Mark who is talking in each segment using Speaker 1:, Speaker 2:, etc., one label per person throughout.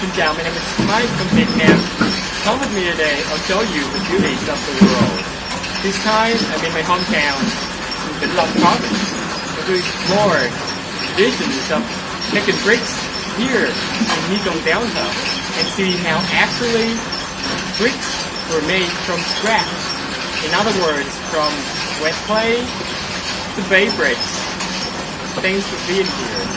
Speaker 1: Xin chào, my name is Mike from Vietnam. Come with me today, I'll show you the beauties of the world. This time, I'm in my hometown, in the Đồng province, to explore traditions of making bricks here in Mekong Delta and see how actually bricks were made from scratch. In other words, from wet clay to bay bricks. Thanks for being here.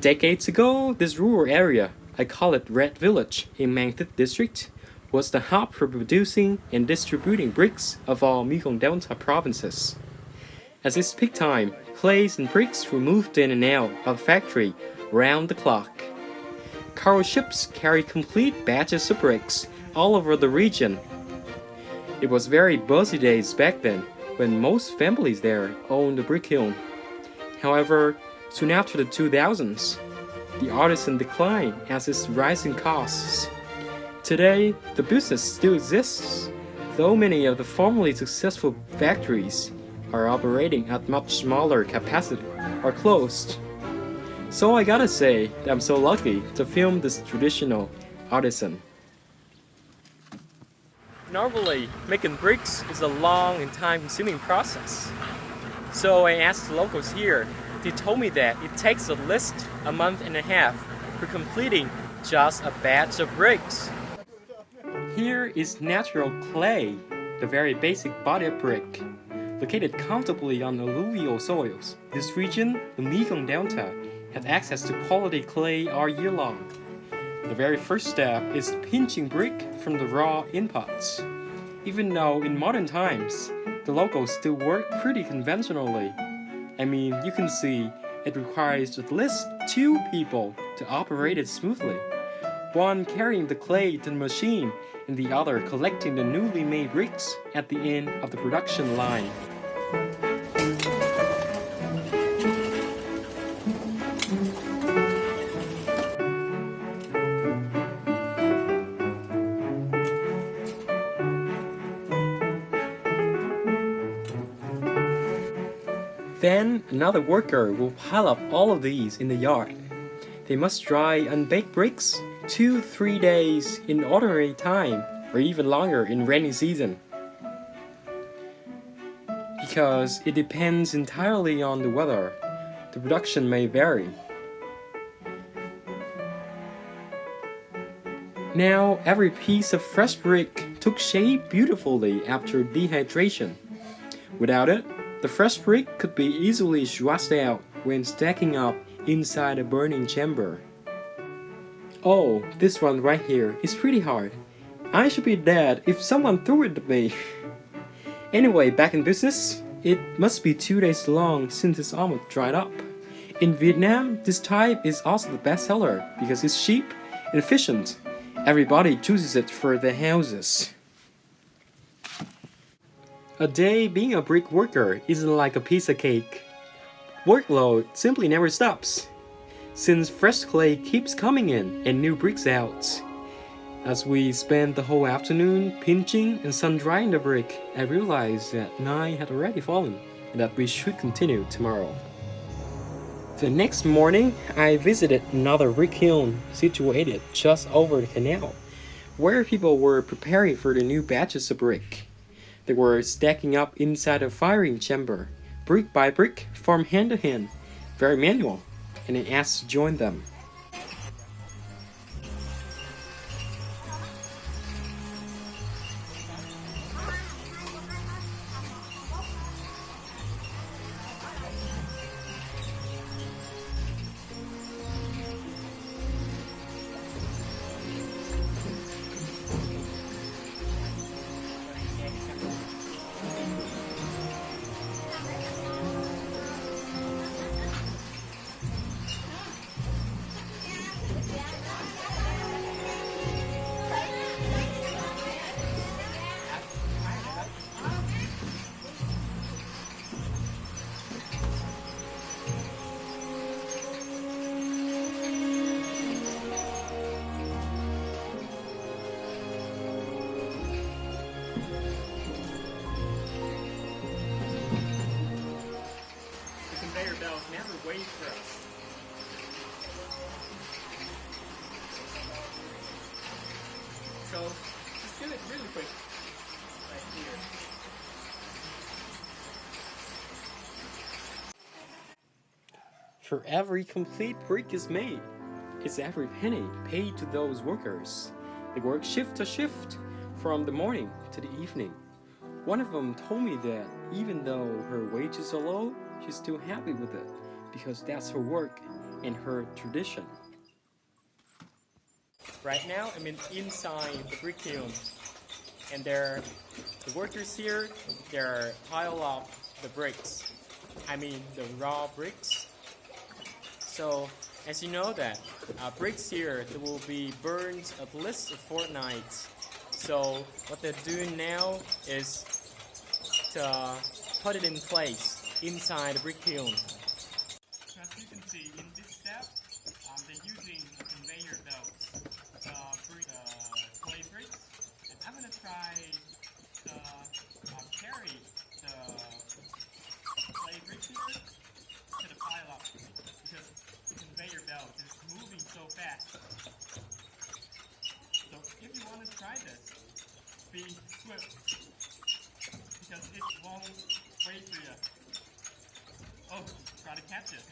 Speaker 1: Decades ago, this rural area, I call it Red Village in Mang Thít district, was the hub for producing and distributing bricks of all Mekong Delta provinces. At its peak time, clays and bricks were moved in and out of the factory round the clock. Cargo ships carried complete batches of bricks all over the region. It was very busy days back then, when most families there owned a brick kiln. However, soon after the 2000s, the artisan declined as its rising costs. Today, the business still exists, though many of the formerly successful factories are operating at much smaller capacity or closed. So I gotta say that I'm so lucky to film this traditional artisan. Normally, making bricks is a long and time-consuming process. So I asked the locals here. They told me that it takes at least a month and a half for completing just a batch of bricks. Here is natural clay, the very basic body of brick, located comfortably on alluvial soils. This region, the Mekong Delta, has access to quality clay all year long. The very first step is pinching brick from the raw inputs. Even though in modern times, the locals still work pretty conventionally. I mean, you can see it requires at least 2 people to operate it smoothly. One carrying the clay to the machine and the other collecting the newly made bricks at the end of the production line. Then another worker will pile up all of these in the yard. They must dry unbaked bricks 2-3 days in ordinary time, or even longer in rainy season. Because it depends entirely on the weather, the production may vary. Now every piece of fresh brick took shape beautifully after dehydration. Without it, the fresh brick could be easily squashed out when stacking up inside a burning chamber. Oh, this one right here is pretty hard. I should be dead if someone threw it at me. Anyway, back in business, it must be 2 days long since it's almost dried up. In Vietnam, this type is also the best seller because it's cheap and efficient. Everybody chooses it for their houses. A day being a brick worker isn't like a piece of cake. Workload simply never stops, since fresh clay keeps coming in and new bricks out. As we spent the whole afternoon pinching and sun-drying the brick, I realized that night had already fallen and that we should continue tomorrow. The next morning, I visited another brick kiln situated just over the canal, where people were preparing for the new batches of brick. They were stacking up inside a firing chamber, brick by brick, from hand to hand, very manual, and I asked to join them. Conveyor belt never waits for us. So just do it really quick, right here. For every complete brick is made, it's every penny paid to those workers. They work shift to shift, from the morning to the evening. One of them told me that even though her wages are low, she's still happy with it because that's her work and her tradition. Right now, I'm inside the brick kiln, and the workers here, they're pile up the bricks. The raw bricks. So, as you know that, bricks here, they will be burned at least a fortnight. So, what they're doing now is to put it in place inside the brick kiln. So as you can see, in this step, they're using a conveyor belt to bring the clay bricks. And I'm going to try to carry the clay bricks here to the pile up because the conveyor belt is moving so fast. So if you want to try this, be swift because it won't wait for you. Oh, try to catch it.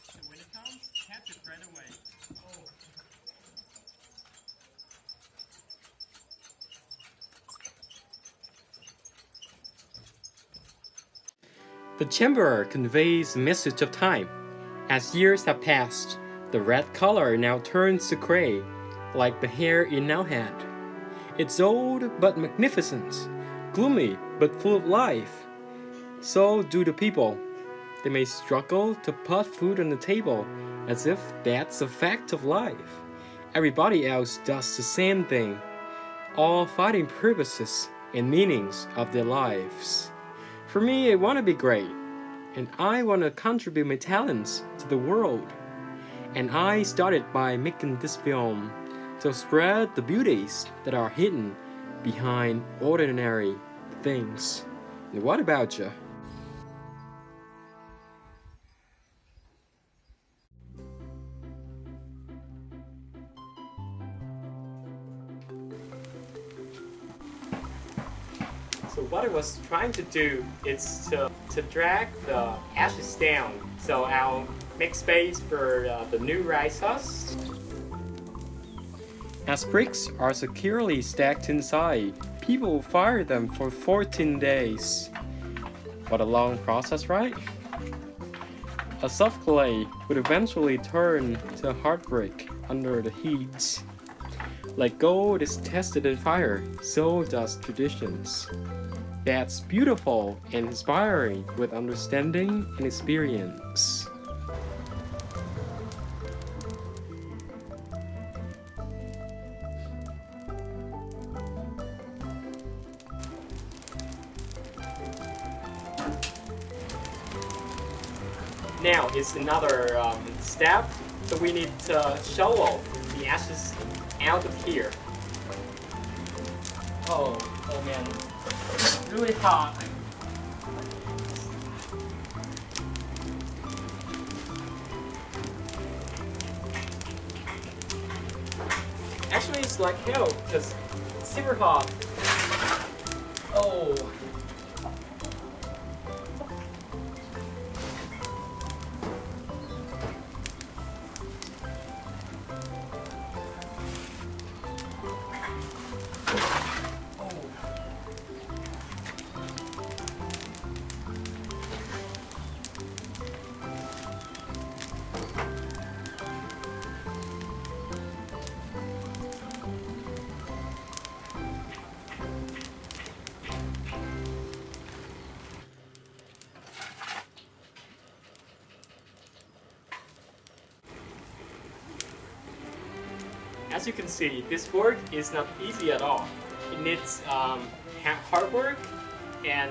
Speaker 1: So when it comes, catch it right away. Oh. The chamber conveys a message of time. As years have passed, the red color now turns to gray, like the hair it now had. It's old but magnificent, gloomy but full of life. So do the people. They may struggle to put food on the table as if that's a fact of life. Everybody else does the same thing, all fighting purposes and meanings of their lives. For me, I want to be great, and I want to contribute my talents to the world. And I started by making this film to spread the beauties that are hidden behind ordinary things. And what about you? So what I was trying to do is to drag the ashes down, so I'll make space for the new rice husk. As bricks are securely stacked inside, people fire them for 14 days. What a long process, right? A soft clay would eventually turn to hard brick under the heat. Like gold is tested in fire, so does traditions. That's beautiful and inspiring with understanding and experience. Now is another step, so we need to shovel the ashes out of here. Oh man, really hot. Actually, it's like hell because it's super hot. Oh. As you can see, this work is not easy at all. It needs hard work and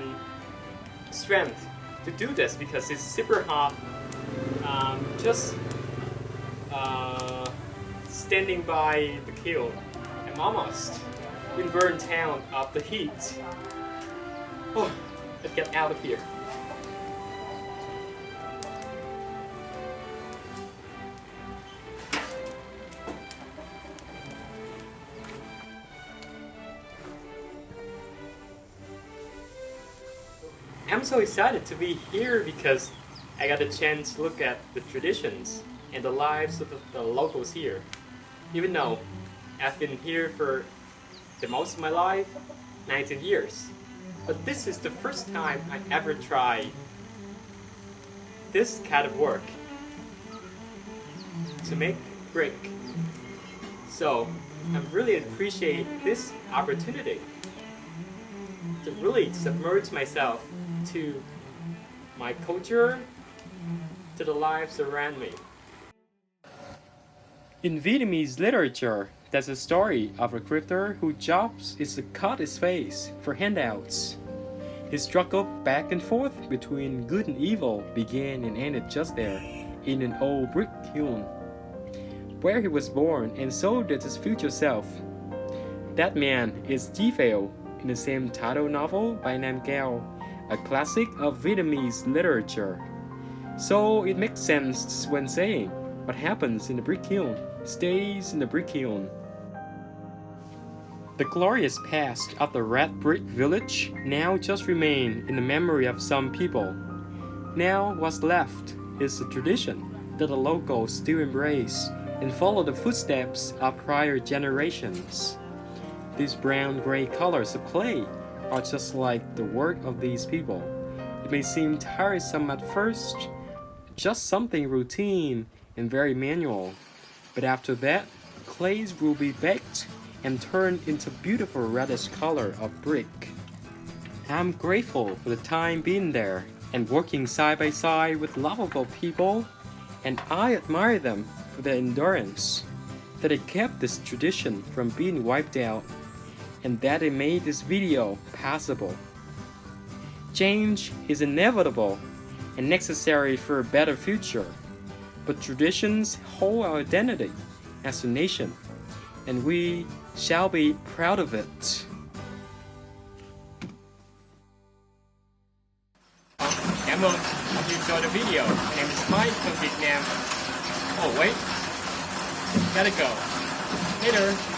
Speaker 1: strength to do this because it's super hot. Just standing by the kiln, I'm almost been burned down of the heat. Oh, let's get out of here. I'm so excited to be here because I got a chance to look at the traditions and the lives of the locals here. Even though I've been here for the most of my life, 19 years. But this is the first time I ever tried this kind of work to make brick. So I really appreciate this opportunity to really submerge myself to my culture, to the lives around me. In Vietnamese literature, there's a story of a grifter whose job is to cut his face for handouts. His struggle back and forth between good and evil began and ended just there, in an old brick kiln, where he was born and so did his future self. That man is Phèo in the same title novel by Nam Cao, a classic of Vietnamese literature. So it makes sense when saying, what happens in the brick kiln stays in the brick kiln. The glorious past of the red brick village now just remain in the memory of some people. Now what's left is the tradition that the locals still embrace and follow the footsteps of prior generations. These brown-gray colors of clay are just like the work of these people. It may seem tiresome at first, just something routine and very manual. But after that, clays will be baked and turned into beautiful reddish color of brick. I'm grateful for the time being there and working side by side with lovable people, and I admire them for their endurance, that they kept this tradition from being wiped out, and that they made this video possible. Change is inevitable and necessary for a better future, but traditions hold our identity as a nation, and we shall be proud of it. Cảm ơn, hope you enjoyed the video. My name is Mike from Vietnam. Oh wait, gotta go. Later.